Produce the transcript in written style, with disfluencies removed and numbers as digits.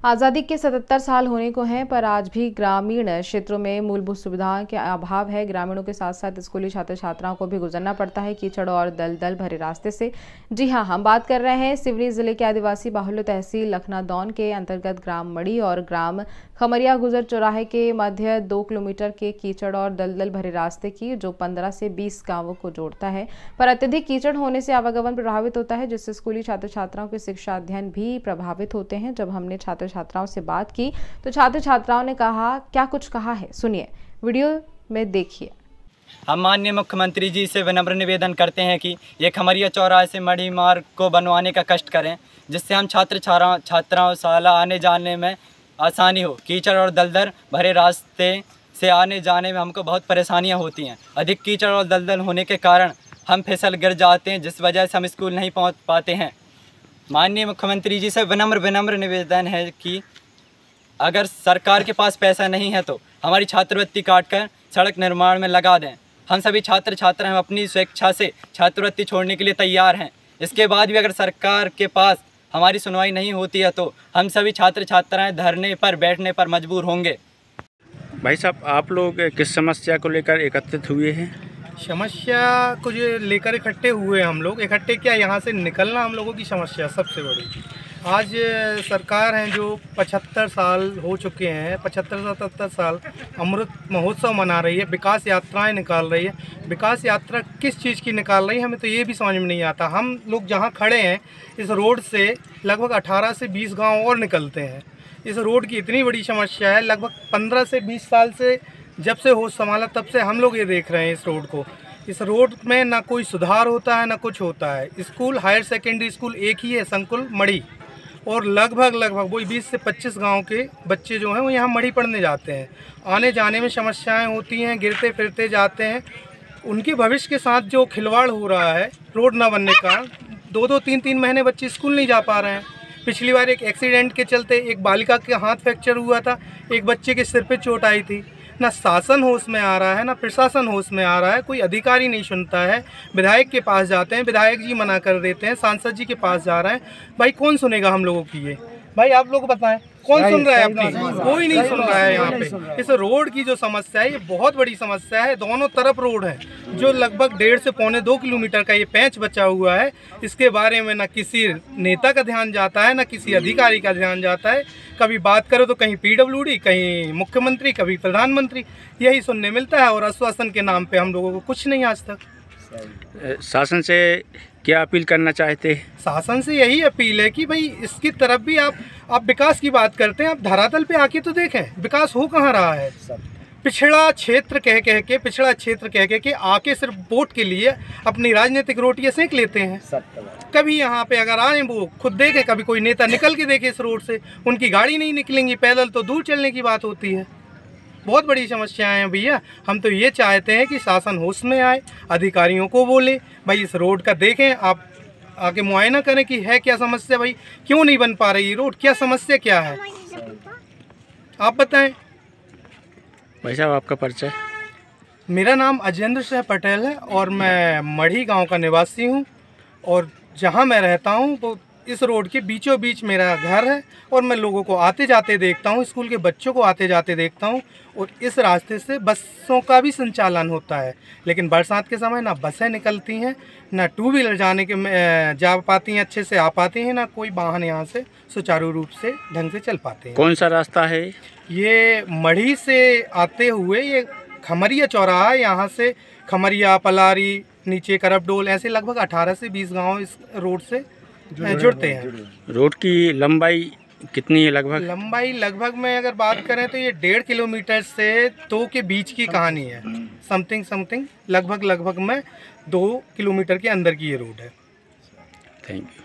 आज़ादी के 77 साल होने को हैं, पर आज भी ग्रामीण क्षेत्रों में मूलभूत सुविधाओं के अभाव है। ग्रामीणों के साथ साथ स्कूली छात्र छात्राओं को भी गुजरना पड़ता है कीचड़ और दलदल भरे रास्ते से। जी हां, हम बात कर रहे हैं सिवनी जिले के आदिवासी बाहुल्य तहसील लखनादौन के अंतर्गत ग्राम मड़ी और ग्राम खमरिया गुजर चौराहे के मध्य 2 किलोमीटर के कीचड़ और दलदल भरे रास्ते की, जो 15 से 20 गांवों को जोड़ता है। पर अत्यधिक कीचड़ होने से आवागमन प्रभावित होता है, जिससे स्कूली छात्र छात्राओं के शिक्षा अध्ययन भी प्रभावित होते हैं। जब हमने छात्र छात्राओं से बात की तो छात्र छात्राओं ने क्या कुछ कहा है, सुनिए, वीडियो में देखिए। हम माननीय मुख्यमंत्री जी से विनम्र निवेदन करते हैं कि ये खमरिया चौराहे से मड़ी मार्ग को बनवाने का कष्ट करें, जिससे हम छात्राओं शाला आने जाने में आसानी हो। कीचड़ और दलदल भरे रास्ते से आने जाने में हमको बहुत परेशानियां होती हैं। अधिक कीचड़ और दलदल होने के कारण हम फिसल गिर जाते हैं, जिस वजह से हम स्कूल नहीं पहुंच पाते हैं। माननीय मुख्यमंत्री जी से विनम्र निवेदन है कि अगर सरकार के पास पैसा नहीं है तो हमारी छात्रवृत्ति काट कर सड़क निर्माण में लगा दें। हम सभी छात्र छात्राएं अपनी स्वेच्छा से छात्रवृत्ति छोड़ने के लिए तैयार हैं। इसके बाद भी अगर सरकार के पास हमारी सुनवाई नहीं होती है तो हम सभी छात्र छात्राएं धरने पर बैठने पर मजबूर होंगे। भाई साहब, आप लोग किस समस्या को लेकर एकत्रित हुए हैं? समस्या को जो लेकर इकट्ठे हुए हम लोग, इकट्ठे क्या, यहाँ से निकलना हम लोगों की समस्या सबसे बड़ी। आज सरकार हैं जो 75 साल हो चुके हैं, 75-77 साल अमृत महोत्सव मना रही है, विकास यात्राएं निकाल रही है। विकास यात्रा किस चीज़ की निकाल रही है हमें तो ये भी समझ में नहीं आता। हम लोग जहाँ खड़े हैं इस रोड से लगभग 18 से 20 गांव और निकलते हैं। इस रोड की इतनी बड़ी समस्या है, लगभग 15 से 20 साल से जब से होश संभाला तब से हम लोग ये देख रहे हैं इस रोड को। इस रोड में ना कोई सुधार होता है ना कुछ होता है। स्कूल, हायर सेकेंडरी स्कूल एक ही है, संकुल मड़ी, और लगभग वही 20 से 25 गांव के बच्चे जो हैं वो यहाँ मड़ी पढ़ने जाते हैं। आने जाने में समस्याएं होती हैं, गिरते फिरते जाते हैं। उनके भविष्य के साथ जो खिलवाड़ हो रहा है रोड ना बनने का, 2-2, 3-3 महीने बच्चे स्कूल नहीं जा पा रहे हैं। पिछली बार एक एक्सीडेंट के चलते एक बालिका के हाथ फ्रैक्चर हुआ था, एक बच्चे के सिर पे चोट आई थी। ना शासन होश में आ रहा है, ना प्रशासन होश में आ रहा है, कोई अधिकारी नहीं सुनता है। विधायक के पास जाते हैं, विधायक जी मना कर देते हैं, सांसद जी के पास जा रहे हैं। भाई कौन सुनेगा हम लोगों की ये? भाई आप लोग बताएं, कौन सुन रहा है? अपनी कोई नहीं सुन रहा है यहाँ पे। इस रोड की जो समस्या है ये बहुत बड़ी समस्या है। दोनों तरफ रोड है जो लगभग 1.5 से 1.25-2 किलोमीटर का ये पैंच बचा हुआ है। इसके बारे में ना किसी नेता का ध्यान जाता है, ना किसी अधिकारी का ध्यान जाता है। कभी बात करो तो कहीं PWD, कहीं मुख्यमंत्री, कभी प्रधानमंत्री, यही सुनने मिलता है। और आश्वासन के नाम पे हम लोगों को कुछ नहीं आज तक। शासन से क्या अपील करना चाहते हैं? शासन से यही अपील है कि भाई इसकी तरफ भी आप विकास की बात करते हैं, आप धरातल पे आके तो देखें विकास हो कहाँ रहा है। पिछड़ा क्षेत्र कह के आके सिर्फ वोट के लिए अपनी राजनीतिक रोटियां सेंक लेते हैं। कभी यहाँ पे अगर आए वो खुद देखें, कभी कोई नेता निकल के देखे इस रोड से, उनकी गाड़ी नहीं निकलेंगी, पैदल तो दूर चलने की बात होती है। बहुत बड़ी समस्याएं हैं भैया। हम तो ये चाहते हैं कि शासन होश में आए, अधिकारियों को बोले भाई इस रोड का देखें, आप आके मुआयना करें कि है क्या समस्या, भाई क्यों नहीं बन पा रही रोड, क्या समस्या क्या है, आप बताएं। भाई साहब, आपका परिचय? मेरा नाम अजेंद्र सिंह पटेल है और मैं मढ़ी गांव का निवासी हूं। और जहां मैं रहता हूं वो इस रोड के बीचों बीच मेरा घर है और मैं लोगों को आते जाते देखता हूं, स्कूल के बच्चों को आते जाते देखता हूं। और इस रास्ते से बसों का भी संचालन होता है, लेकिन बरसात के समय ना बसें निकलती हैं, ना 2 व्हीलर जा पाती हैं, अच्छे से आ पाती हैं, ना कोई वाहन यहाँ से सुचारू रूप से ढंग से चल पाते हैं। कौन सा रास्ता है ये? मढ़ी से आते हुए ये खमरिया चौराहा है, यहाँ से खमरिया, पलारी, नीचे करपडोल, ऐसे लगभग 18 से 20 गाँव इस रोड से जुड़ते हैं। रोड की लंबाई कितनी है लगभग? लंबाई लगभग में अगर बात करें तो ये 1.5 किलोमीटर से 2 के बीच की कहानी है। समथिंग लगभग में 2 किलोमीटर के अंदर की ये रोड है। Thank you.